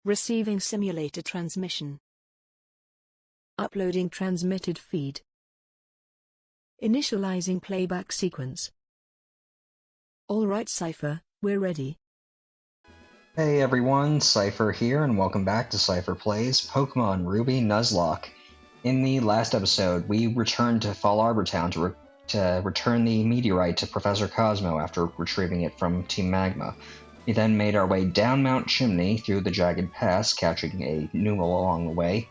Receiving simulator transmission. Uploading transmitted feed. Initializing playback sequence. Alright Seipher, we're ready. Hey everyone, Seipher here, and welcome back to Seipher Plays Pokémon Ruby Nuzlocke. In the last episode, we returned to Fall Arbor Town to return the meteorite to Professor Cosmo after retrieving it from Team Magma. We then made our way down Mount Chimney through the Jagged Pass, catching a Numel along the way,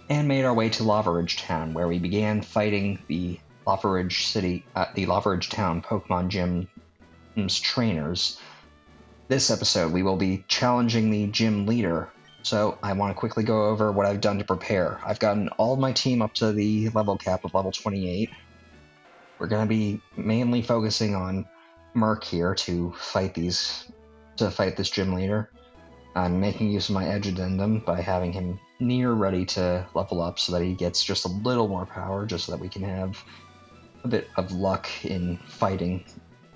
and made our way to Lavaridge Town, where we began fighting the Lavaridge Town Pokémon Gym's trainers. This episode, we will be challenging the gym leader, so I want to quickly go over what I've done to prepare. I've gotten all of my team up to the level cap of level 28. We're going to be mainly focusing on Merc here to fight this gym leader. I'm making use of my edge addendum by having him near ready to level up so that he gets just a little more power, just so that we can have a bit of luck in fighting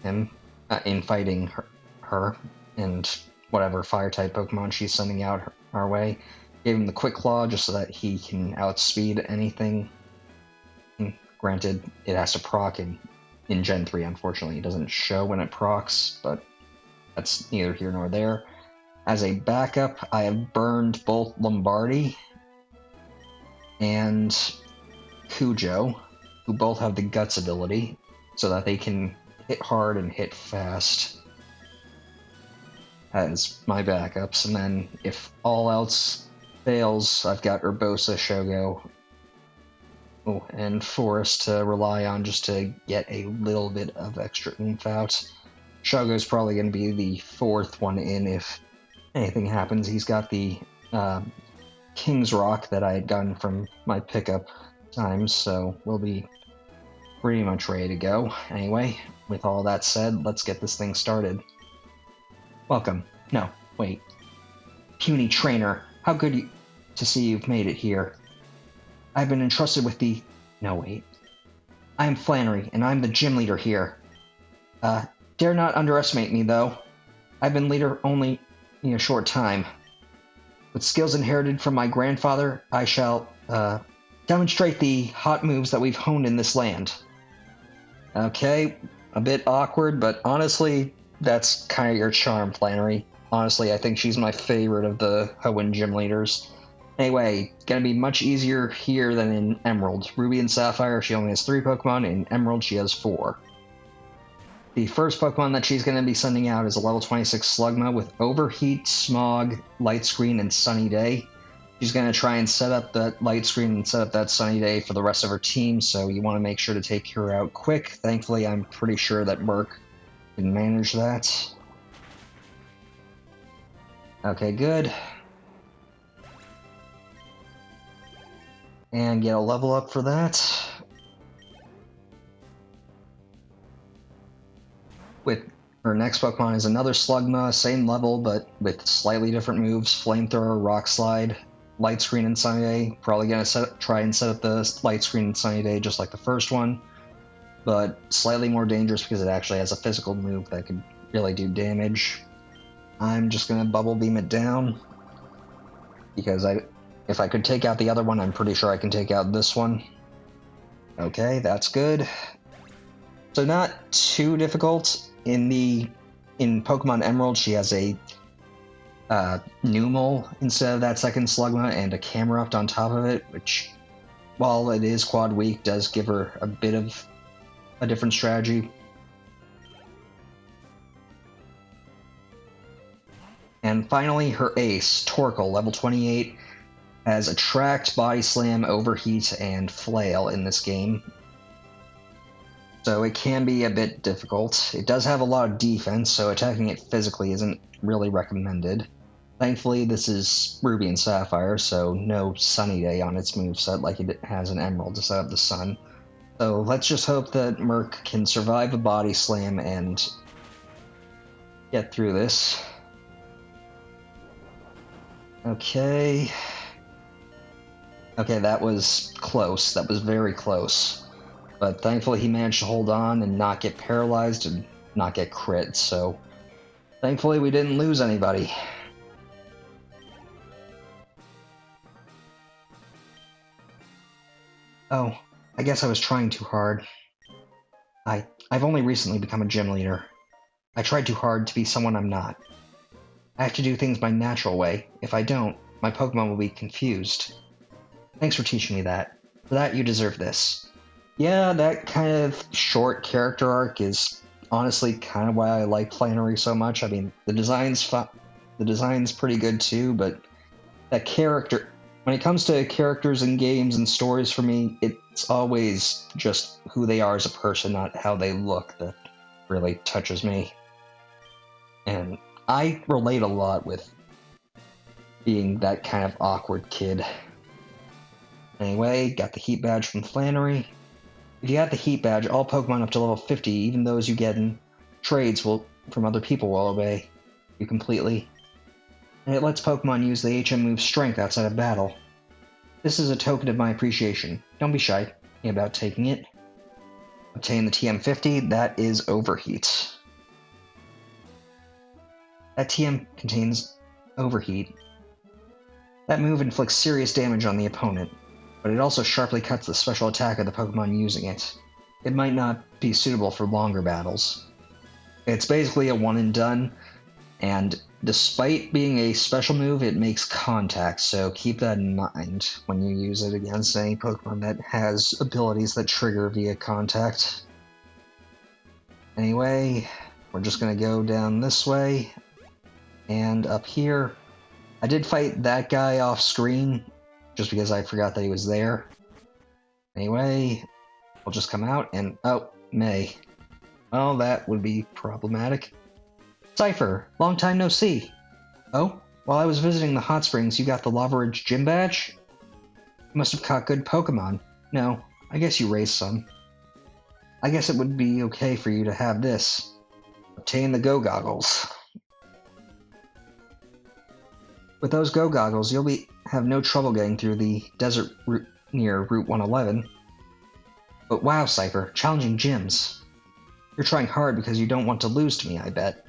him, her, and whatever fire-type Pokemon she's sending out our way. Gave him the Quick Claw just so that he can outspeed anything. Granted, it has to proc in Gen 3, unfortunately. It doesn't show when it procs, but that's neither here nor there. As a backup, I have burned both Lombardi and Cujo, who both have the Guts ability, so that they can hit hard and hit fast as my backups. And then if all else fails, I've got Urbosa, Shogo, and Forest to rely on just to get a little bit of extra oomph out. Shogo's probably going to be the fourth one in if anything happens. He's got the King's Rock that I had gotten from my pickup times, so we'll be pretty much ready to go. Anyway, with all that said, let's get this thing started. Welcome. No, wait. Puny Trainer, how good to see you've made it here. I've been entrusted with the... No, wait. I am Flannery, and I'm the gym leader here. Dare not underestimate me, though. I've been leader only in a short time. With skills inherited from my grandfather, I shall, demonstrate the hot moves that we've honed in this land. Okay, a bit awkward, but honestly, that's kind of your charm, Flannery. Honestly, I think she's my favorite of the Hoenn gym leaders. Anyway, gonna be much easier here than in Emerald. Ruby and Sapphire, she only has 3 Pokemon. In Emerald, she has 4. The first Pokemon that she's going to be sending out is a level 26 Slugma with Overheat, Smog, Light Screen, and Sunny Day. She's going to try and set up that Light Screen and set up that Sunny Day for the rest of her team, so you want to make sure to take her out quick. Thankfully, I'm pretty sure that Merc can manage that. Okay, good. And get a level up for that. With her next Pokemon is another Slugma, same level, but with slightly different moves. Flamethrower, Rock Slide, Light Screen, and Sunny Day. Probably going to try and set up the Light Screen and Sunny Day just like the first one, but slightly more dangerous because it actually has a physical move that could really do damage. I'm just going to Bubble Beam it down, because if I could take out the other one, I'm pretty sure I can take out this one. Okay, that's good. So not too difficult. In Pokemon Emerald, she has a Numel instead of that second Slugma and a Camerupt on top of it, which, while it is quad weak, does give her a bit of a different strategy. And finally, her ace, Torkoal, level 28, has Attract, Body Slam, Overheat, and Flail in this game. So it can be a bit difficult. It does have a lot of defense, so attacking it physically isn't really recommended. Thankfully, this is Ruby and Sapphire, so no Sunny Day on its moveset like it has in Emerald to set up the sun. So let's just hope that Merc can survive a Body Slam and get through this. Okay. Okay, that was close. That was very close. But thankfully he managed to hold on and not get paralyzed and not get crit, so thankfully we didn't lose anybody. Oh, I guess I was trying too hard. I've only recently become a gym leader. I tried too hard to be someone I'm not. I have to do things my natural way. If I don't, my Pokemon will be confused. Thanks for teaching me that. For that, you deserve this. Yeah, that kind of short character arc is honestly kind of why I like Flannery so much. I mean, the design's pretty good too, but that character, when it comes to characters and games and stories for me, it's always just who they are as a person, not how they look, that really touches me. And I relate a lot with being that kind of awkward kid. Anyway, got the heat badge from Flannery. If you got the heat badge, all Pokemon up to level 50, even those you get in trades from other people, will obey you completely. And it lets Pokemon use the HM move Strength outside of battle. This is a token of my appreciation. Don't be shy about taking it. Obtain the TM50, that is Overheat. That TM contains Overheat. That move inflicts serious damage on the opponent, but it also sharply cuts the special attack of the Pokemon using it. It might not be suitable for longer battles. It's basically a one and done, and despite being a special move, it makes contact, so keep that in mind when you use it against any Pokemon that has abilities that trigger via contact. Anyway, we're just gonna go down this way, and up here. I did fight that guy off screen, just because I forgot that he was there. Anyway, we'll just come out and... oh, May. Well, that would be problematic. Seipher, long time no see. Oh, while I was visiting the hot springs, you got the Lavaridge Gym Badge? You must have caught good Pokemon. No, I guess you raised some. I guess it would be okay for you to have this. Obtain the Go Goggles. With those Go Goggles, you'll have no trouble getting through the desert route near Route 111. But wow, Seipher, challenging gyms. You're trying hard because you don't want to lose to me, I bet.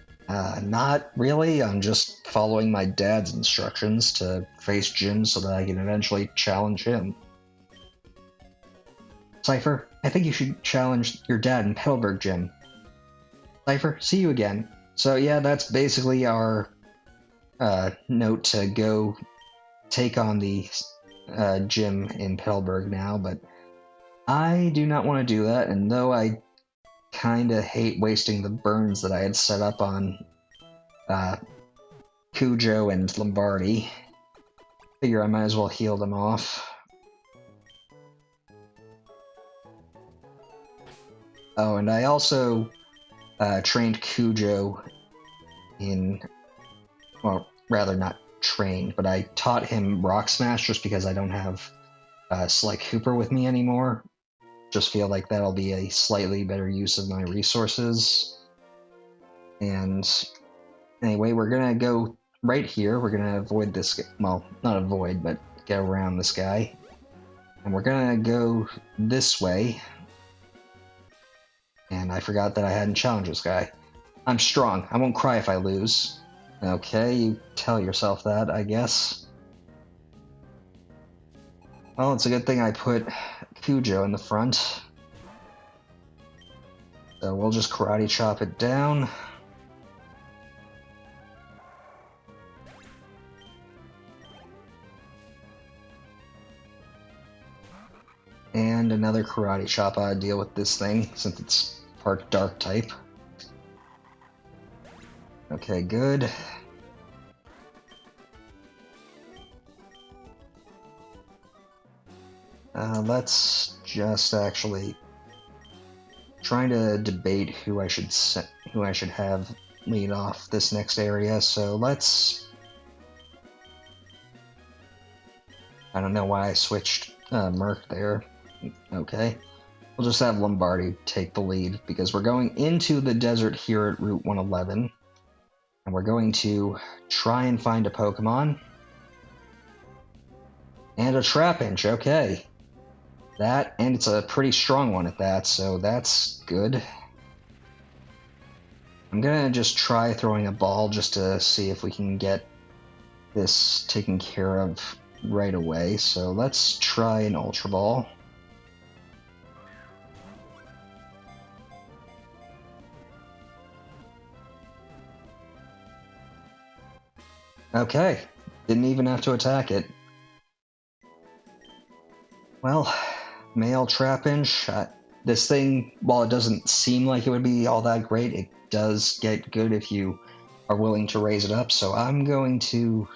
Not really. I'm just following my dad's instructions to face gyms so that I can eventually challenge him. Seipher, I think you should challenge your dad in Petalburg Gym. Seipher, see you again. So yeah, that's basically our note to go take on the gym in Petalburg now, but I do not want to do that, and though I kinda hate wasting the burns that I had set up on Cujo and Lombardi, figure I might as well heal them off. Oh, and I also trained Cujo in... well, rather not trained, but I taught him Rock Smash just because I don't have Sly Cooper with me anymore. Just feel like that'll be a slightly better use of my resources. And anyway, we're gonna go right here. We're gonna avoid this, well, not avoid, but get around this guy. And we're gonna go this way. And I forgot that I hadn't challenged this guy. I'm strong. I won't cry if I lose. Okay, you tell yourself that, I guess. Well, it's a good thing I put Cujo in the front. So we'll just karate chop it down. And another karate chop to deal with this thing, since it's part dark type. Okay, good. Let's just actually trying to debate who I should have lead off this next area. So let's... I don't know why I switched Merc there. Okay. We'll just have Lombardi take the lead, because we're going into the desert here at Route 111. And we're going to try and find a Pokemon. And a Trapinch, okay. That, and it's a pretty strong one at that, so that's good. I'm gonna just try throwing a ball just to see if we can get this taken care of right away. So let's try an Ultra Ball. Okay, didn't even have to attack it. Well, male Trapinch. This thing, while it doesn't seem like it would be all that great, it does get good if you are willing to raise it up. So I'm going to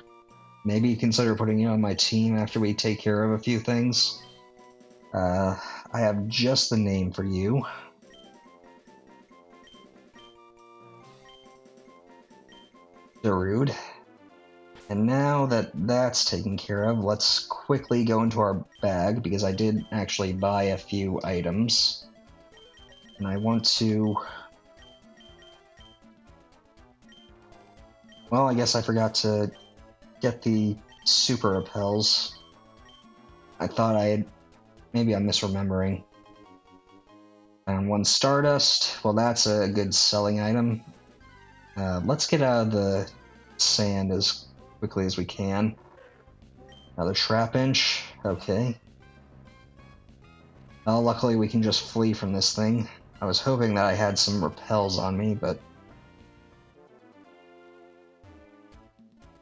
maybe consider putting you on my team after we take care of a few things. I have just the name for you. Darude. And now that that's taken care of, let's quickly go into our bag, because I did actually buy a few items. And I want to... Well, I guess I forgot to get the super repels. I thought I had... Maybe I'm misremembering. And one Stardust. Well, that's a good selling item. Let's get out of the sand as quickly as we can. Another Trapinch. Okay. Well, luckily we can just flee from this thing. I was hoping that I had some repels on me, but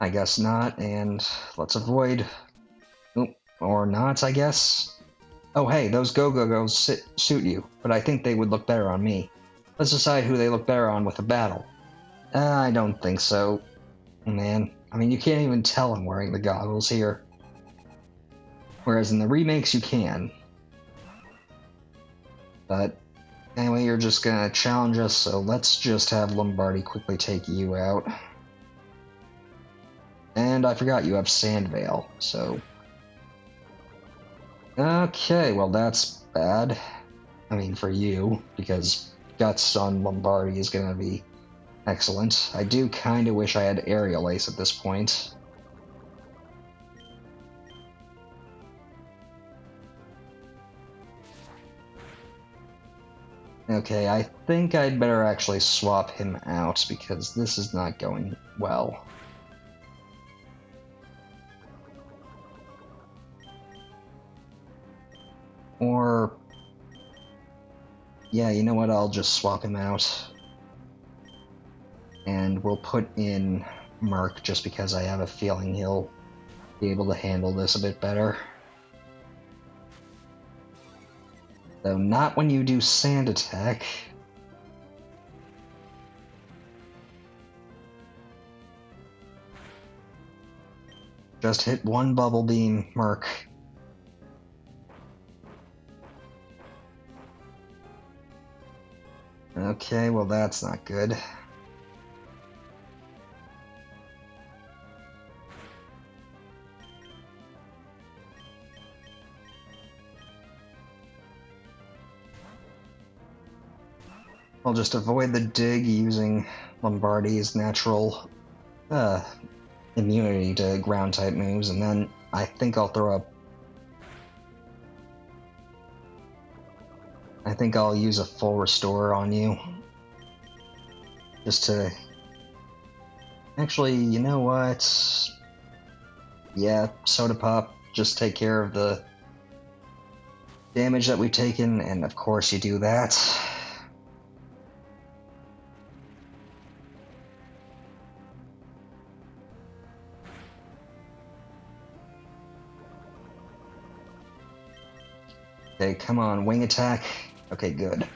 I guess not, and let's avoid... Oop, or not, I guess? Oh hey, those Go-Go-Go's suit you, but I think they would look better on me. Let's decide who they look better on with a battle. I don't think so. Man, I mean, you can't even tell I'm wearing the goggles here. Whereas in the remakes, you can. But anyway, you're just gonna challenge us, so let's just have Lombardi quickly take you out. And I forgot you have Sandvale, so... Okay, well that's bad. I mean, for you, because Guts on Lombardi is gonna be excellent. I do kinda wish I had Aerial Ace at this point. Okay, I think I'd better actually swap him out, because this is not going well. Or... yeah, you know what, I'll just swap him out. And we'll put in Merc, just because I have a feeling he'll be able to handle this a bit better. Though not when you do Sand Attack. Just hit one Bubble Beam, Merc. Okay, well that's not good. I'll just avoid the dig using Lombardi's natural immunity to ground type moves, and then I think I'll throw up... I think I'll use a full restore on you. Just to... Actually, you know what? Yeah, Soda Pop, just take care of the damage that we've taken, and of course you do that. Okay, come on, wing attack. Okay, good.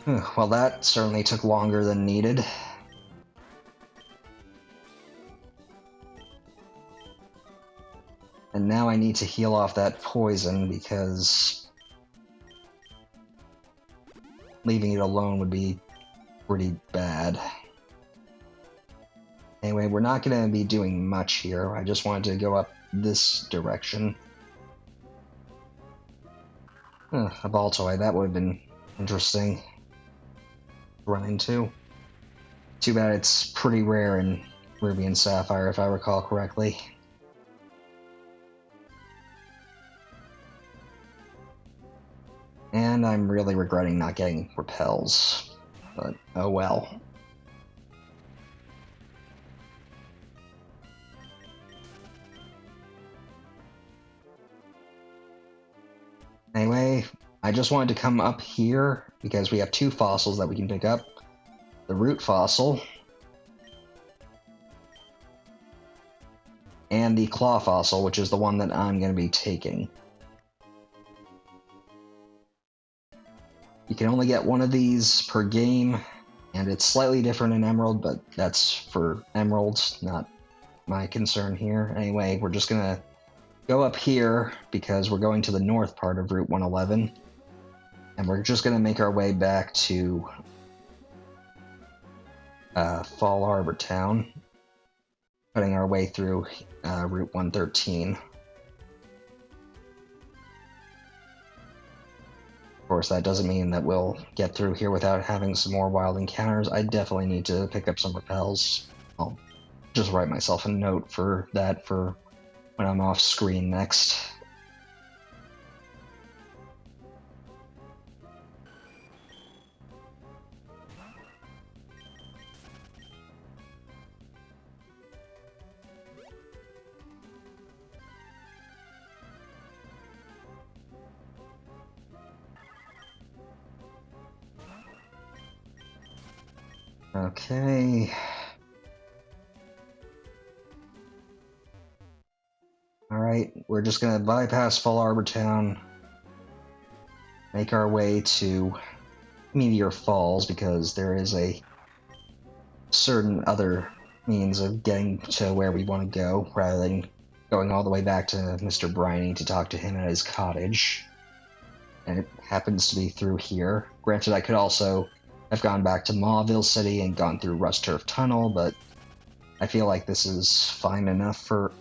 Well, that certainly took longer than needed. And now I need to heal off that poison, because leaving it alone would be pretty bad. Anyway, we're not going to be doing much here. I just wanted to go up this direction. A Baltoy, that would have been interesting to run into. Too bad it's pretty rare in Ruby and Sapphire, if I recall correctly. And I'm really regretting not getting repels, but oh well. Anyway, I just wanted to come up here because we have two fossils that we can pick up. The root fossil, and the claw fossil, which is the one that I'm going to be taking. You can only get one of these per game, and it's slightly different in Emerald, but that's for Emeralds, not my concern here. Anyway, we're just going to go up here because we're going to the north part of Route 111, and we're just going to make our way back to Fall Harbor Town, cutting our way through Route 113. Of course, that doesn't mean that we'll get through here without having some more wild encounters. I definitely need to pick up some repels. I'll just write myself a note for that for when I'm off screen next. Okay. Alright, we're just gonna bypass Fall Harbor Town, make our way to Meteor Falls, because there is a certain other means of getting to where we want to go, rather than going all the way back to Mr. Briny to talk to him at his cottage. And it happens to be through here. Granted, I could also have gone back to Mauville City and gone through Rust Turf Tunnel, but I feel like this is fine enough for...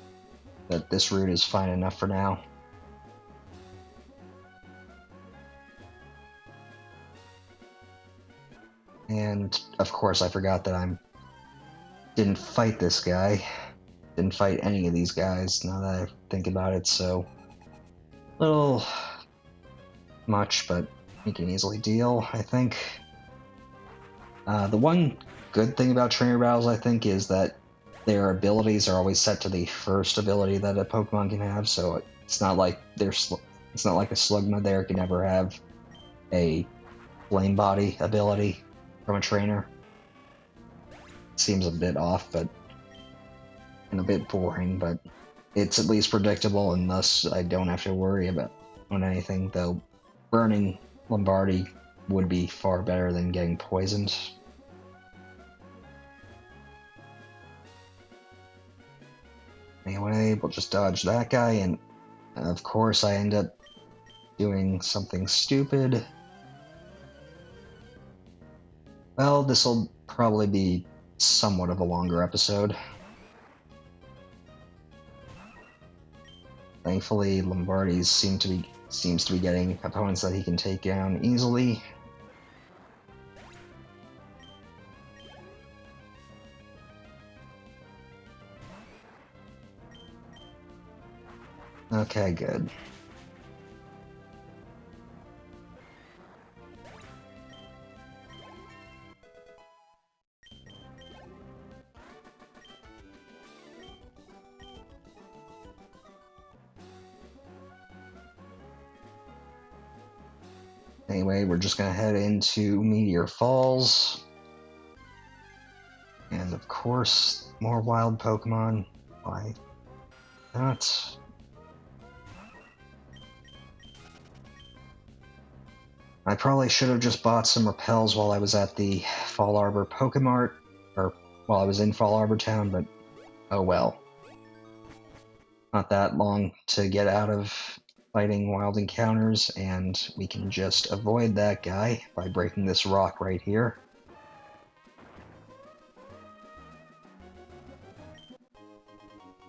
that this route is fine enough for now. And, of course, I forgot that I didn't fight this guy. Didn't fight any of these guys, now that I think about it, so... little... much, but we can easily deal, I think. The one good thing about trainer battles, I think, is that their abilities are always set to the first ability that a Pokemon can have, so it's not like it's not like a Slugma there can never have a Flame Body ability from a trainer. Seems a bit off, but and a bit boring, but it's at least predictable, and thus I don't have to worry about on anything, though burning Lombardi would be far better than getting poisoned. Anyway, we'll just dodge that guy, and of course I end up doing something stupid. Well, this'll probably be somewhat of a longer episode. Thankfully, Lombardi seems to be getting opponents that he can take down easily. Okay, good. Anyway, we're just gonna head into Meteor Falls. And of course, more wild Pokemon. Why not? I probably should have just bought some repels while I was at the Fall Harbor Pokemart, or while I was in Fall Harbor Town, but oh well. Not that long to get out of fighting wild encounters, and we can just avoid that guy by breaking this rock right here.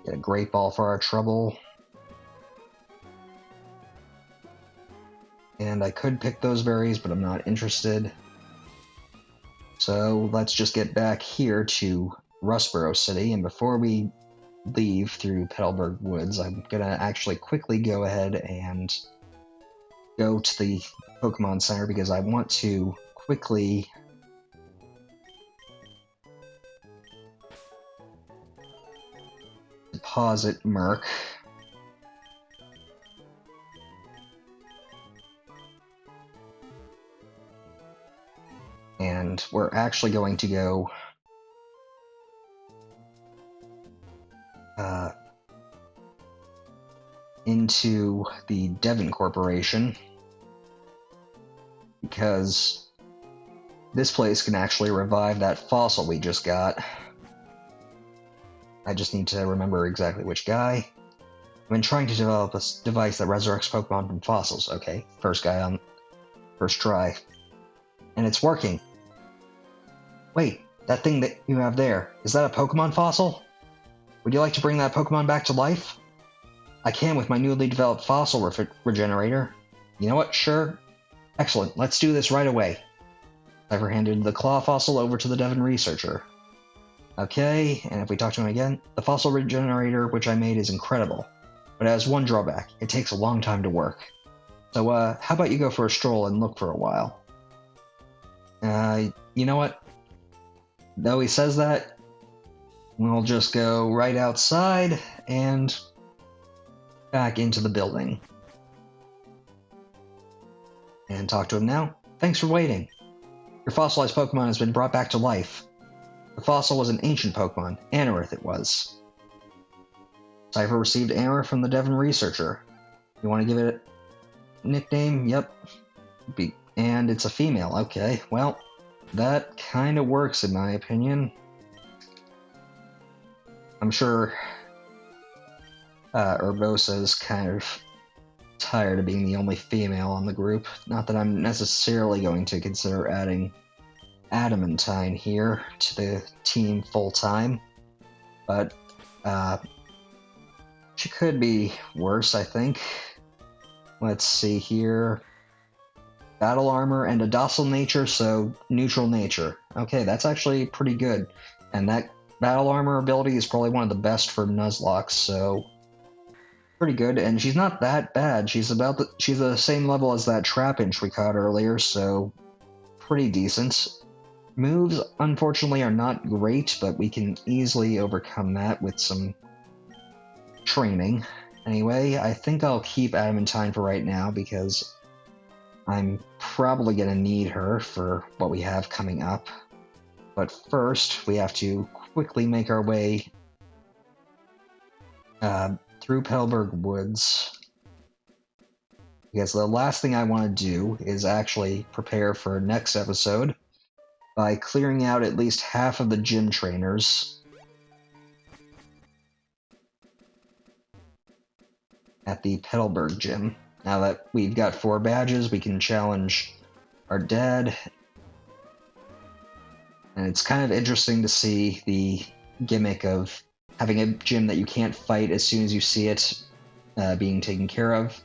Get a Great Ball for our trouble. And I could pick those berries, but I'm not interested. So let's just get back here to Rustboro City, and before we leave through Petalburg Woods, I'm gonna actually quickly go ahead and go to the Pokemon Center because I want to quickly deposit Merc. And we're actually going to go into the Devon Corporation, because this place can actually revive that fossil we just got. I just need to remember exactly which guy. I've been trying to develop a device that resurrects Pokemon from fossils. Okay, first guy on first try. And it's working. Wait, that thing that you have there, is that a Pokemon fossil? Would you like to bring that Pokemon back to life? I can with my newly developed fossil regenerator. You know what? Sure. Excellent. Let's do this right away. Seipher handed the claw fossil over to the Devon researcher. Okay, and if we talk to him again, the fossil regenerator which I made is incredible, but it has one drawback. It takes a long time to work. So, how about you go for a stroll and look for a while? You know what? Though he says that, we'll just go right outside and back into the building. And talk to him now. Thanks for waiting. Your fossilized Pokemon has been brought back to life. The fossil was an ancient Pokemon. Anorith it was. Seipher received Anorith from the Devon researcher. You want to give it a nickname? Yep. And it's a female. Okay, well, that kind of works in my opinion. I'm sure Urbosa's kind of tired of being the only female on the group. Not that I'm necessarily going to consider adding Adamantine here to the team full-time, but she could be worse, I think. Let's see here. Battle armor and a docile nature, so neutral nature. Okay, that's actually pretty good. And that battle armor ability is probably one of the best for Nuzlocke, so pretty good. And she's not that bad. She's the same level as that Trapinch we caught earlier, so pretty decent. Moves, unfortunately, are not great, but we can easily overcome that with some training. Anyway, I think I'll keep Adamantine for right now, because I'm probably going to need her for what we have coming up. But first, we have to quickly make our way through Pelberg Woods, because the last thing I want to do is actually prepare for next episode by clearing out at least half of the gym trainers at the Petalburg gym. Now that we've got 4 badges, we can challenge our dad. And it's kind of interesting to see the gimmick of having a gym that you can't fight as soon as you see it being taken care of.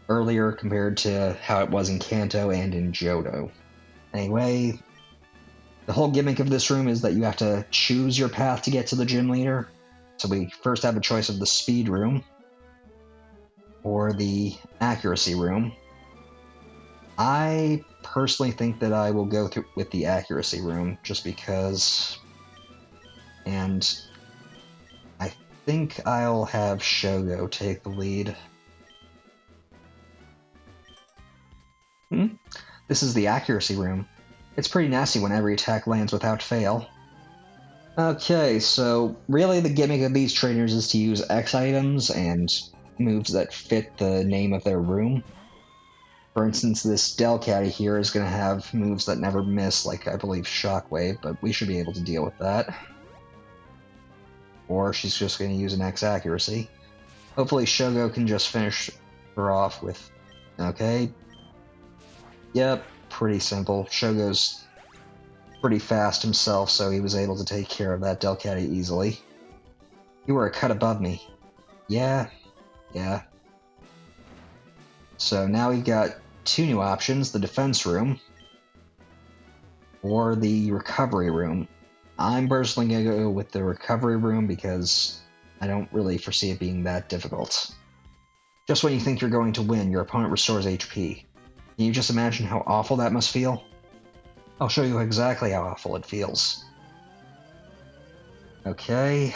Earlier compared to how it was in Kanto and in Johto. Anyway, the whole gimmick of this room is that you have to choose your path to get to the gym leader. So we first have a choice of the speed room or the accuracy room. I personally think that I will go through with the accuracy room just because, and I think I'll have Shogo take the lead. This is the accuracy room. It's pretty nasty when every attack lands without fail. Okay, so really the gimmick of these trainers is to use X items and moves that fit the name of their room. For instance, this Delcatty here is going to have moves that never miss, like I believe Shockwave, but we should be able to deal with that. Or she's just going to use an X accuracy. Hopefully Shogo can just finish her off with... Okay. Yep, pretty simple. Shogo's pretty fast himself, so he was able to take care of that Delcatty easily. You were a cut above me. Yeah. So now we've got 2 new options, the defense room or the recovery room. I'm personally going to go with the recovery room because I don't really foresee it being that difficult. Just when you think you're going to win, your opponent restores HP. Can you just imagine how awful that must feel? I'll show you exactly how awful it feels. Okay.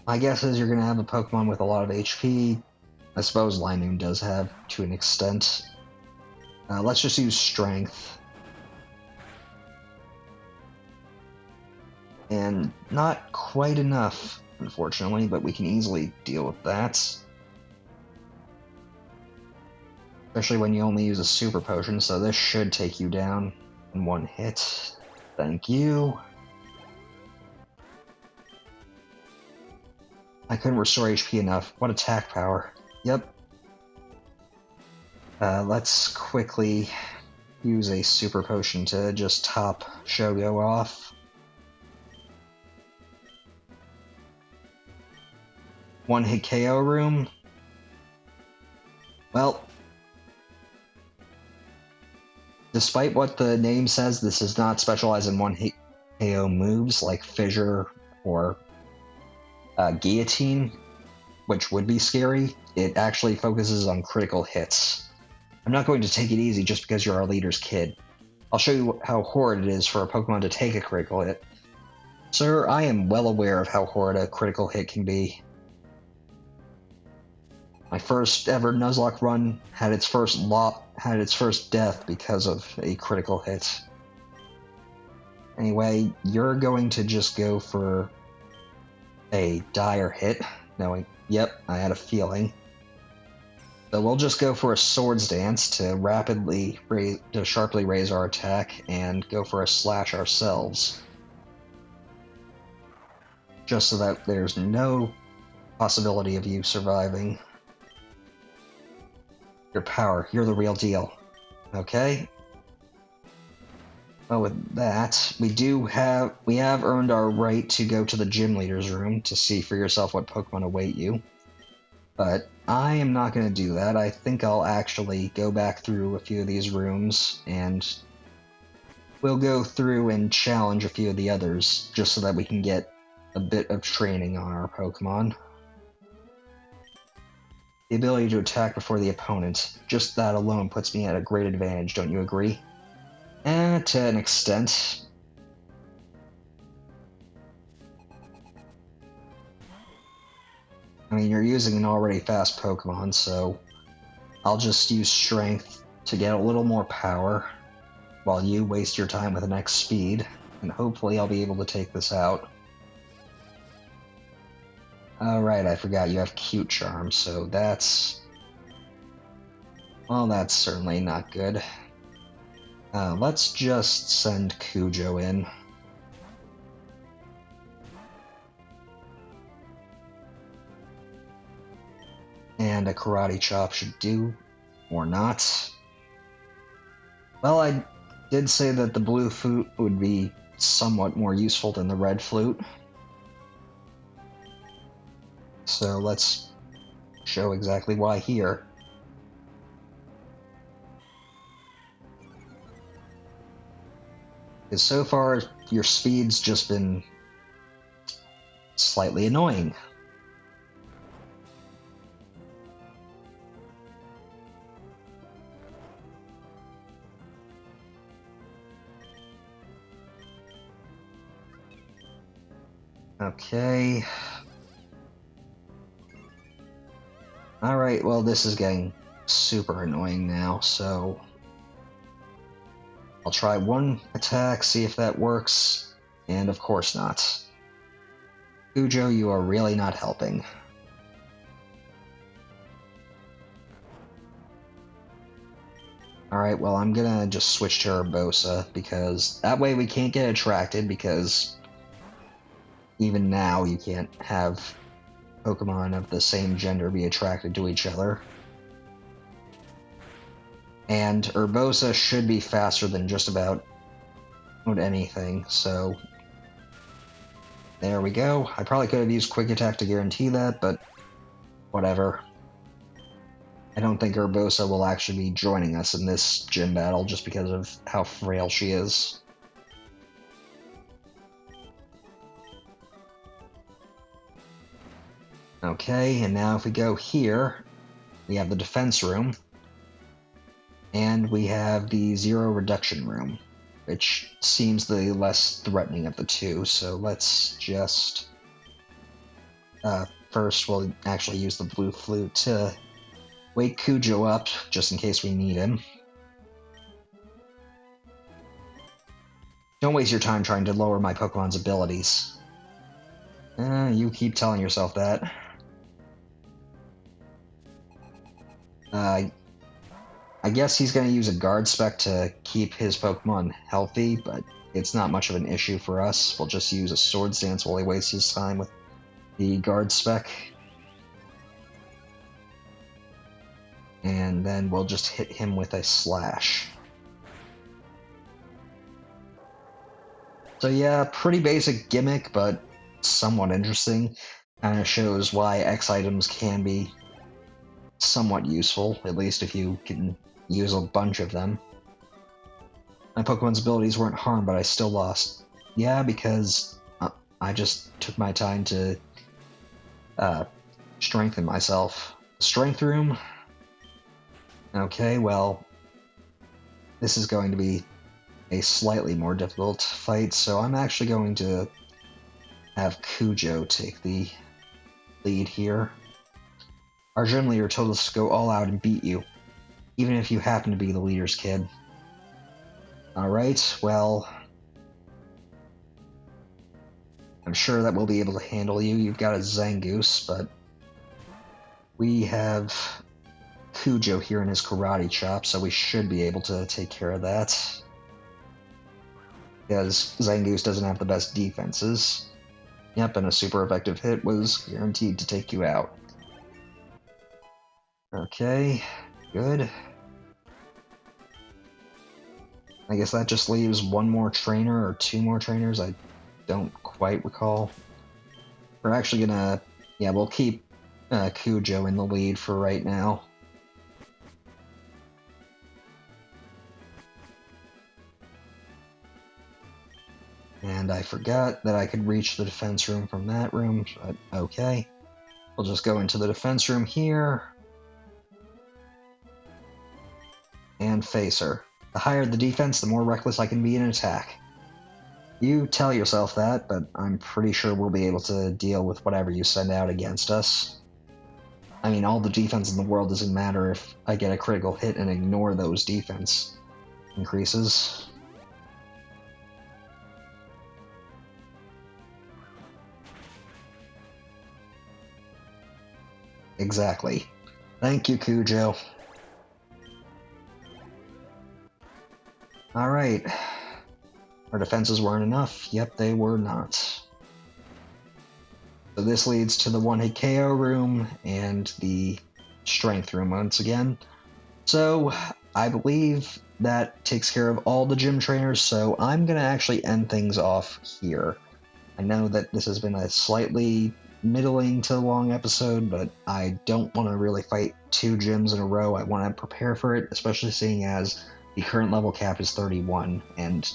My guess is you're going to have a Pokemon with a lot of HP. I suppose Linoon does have, to an extent. Let's just use Strength. And not quite enough, unfortunately, but we can easily deal with that. Especially when you only use a super potion, so this should take you down in one hit. Thank you. I couldn't restore HP enough. What attack power. Yep. Let's quickly use a super potion to just top Shogo off. One hit KO room. Well, despite what the name says, this does not specialize in one hit KO moves like Fissure or Guillotine, which would be scary. It actually focuses on critical hits. I'm not going to take it easy just because you're our leader's kid. I'll show you how horrid it is for a Pokemon to take a critical hit. Sir, I am well aware of how horrid a critical hit can be. My first ever Nuzlocke run had its first death because of a critical hit. Anyway, you're going to just go for a dire hit, knowing, yep, I had a feeling. So we'll just go for a Swords Dance to sharply raise our attack and go for a slash ourselves. Just so that there's no possibility of you surviving. Your power, you're the real deal. Okay? Well, with that, we have earned our right to go to the gym leader's room to see for yourself what Pokemon await you. But I am not going to do that. I think I'll actually go back through a few of these rooms, and we'll go through and challenge a few of the others, just so that we can get a bit of training on our Pokemon. The ability to attack before the opponent, just that alone puts me at a great advantage, don't you agree? To an extent. I mean, you're using an already fast Pokemon, so I'll just use Strength to get a little more power, while you waste your time with an X speed, and hopefully I'll be able to take this out. Alright, I forgot you have Cute Charm, so that's... well, that's certainly not good. Let's just send Cujo in. And a Karate Chop should do, or not. Well, I did say that the blue flute would be somewhat more useful than the red flute. So let's show exactly why here. Because so far, your speed's just been slightly annoying. Okay. Alright, well, this is getting super annoying now, so I'll try one attack, see if that works, and of course not. Cujo, you are really not helping. Alright, well, I'm gonna just switch to Urbosa, because that way we can't get attracted, because even now you can't have Pokemon of the same gender be attracted to each other. And Urbosa should be faster than just about anything, so there we go. I probably could have used Quick Attack to guarantee that, but whatever. I don't think Urbosa will actually be joining us in this gym battle just because of how frail she is. Okay, and now if we go here, we have the defense room, and we have the zero reduction room, which seems the less threatening of the two, so let's just... first we'll actually use the blue flute to wake Cujo up, just in case we need him. Don't waste your time trying to lower my Pokemon's abilities. You keep telling yourself that. I guess he's going to use a guard spec to keep his Pokemon healthy, but it's not much of an issue for us. We'll just use a Swords Dance while he wastes his time with the guard spec. And then we'll just hit him with a Slash. So yeah, pretty basic gimmick, but somewhat interesting. Kind of shows why X items can be somewhat useful, at least if you can use a bunch of them. My Pokemon's abilities weren't harmed, but I still lost. Yeah, because I just took my time to strengthen myself. Strength room? Okay, well, this is going to be a slightly more difficult fight, so I'm actually going to have Cujo take the lead here. Our gym leader told us to go all out and beat you, even if you happen to be the leader's kid. Alright, well, I'm sure that we'll be able to handle you. You've got a Zangoose, but we have Cujo here in his karate chop, so we should be able to take care of that. Because Zangoose doesn't have the best defenses. Yep, and a super effective hit was guaranteed to take you out. Okay, good. I guess that just leaves one more trainer or two more trainers, I don't quite recall. We're actually gonna, yeah, we'll keep Cujo in the lead for right now. And I forgot that I could reach the defense room from that room, but okay. We'll just go into the defense room here. And face her. The higher the defense, the more reckless I can be in an attack. You tell yourself that, but I'm pretty sure we'll be able to deal with whatever you send out against us. I mean, all the defense in the world doesn't matter if I get a critical hit and ignore those defense increases. Exactly. Thank you, Cujo. Alright. Our defenses weren't enough. Yep, they were not. So this leads to the one-hit KO room and the strength room once again. So I believe that takes care of all the gym trainers, so I'm going to actually end things off here. I know that this has been a slightly middling to long episode, but I don't want to really fight two gyms in a row. I want to prepare for it, especially seeing as the current level cap is 31, and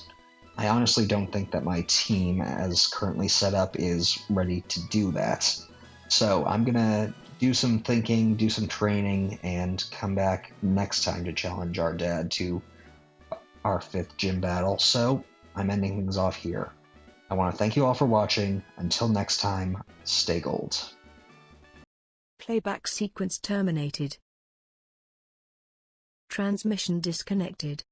I honestly don't think that my team, as currently set up, is ready to do that. So I'm gonna do some thinking, do some training, and come back next time to challenge our dad to our 5th gym battle. So I'm ending things off here. I want to thank you all for watching. Until next time, stay gold. Playback sequence terminated. Transmission disconnected.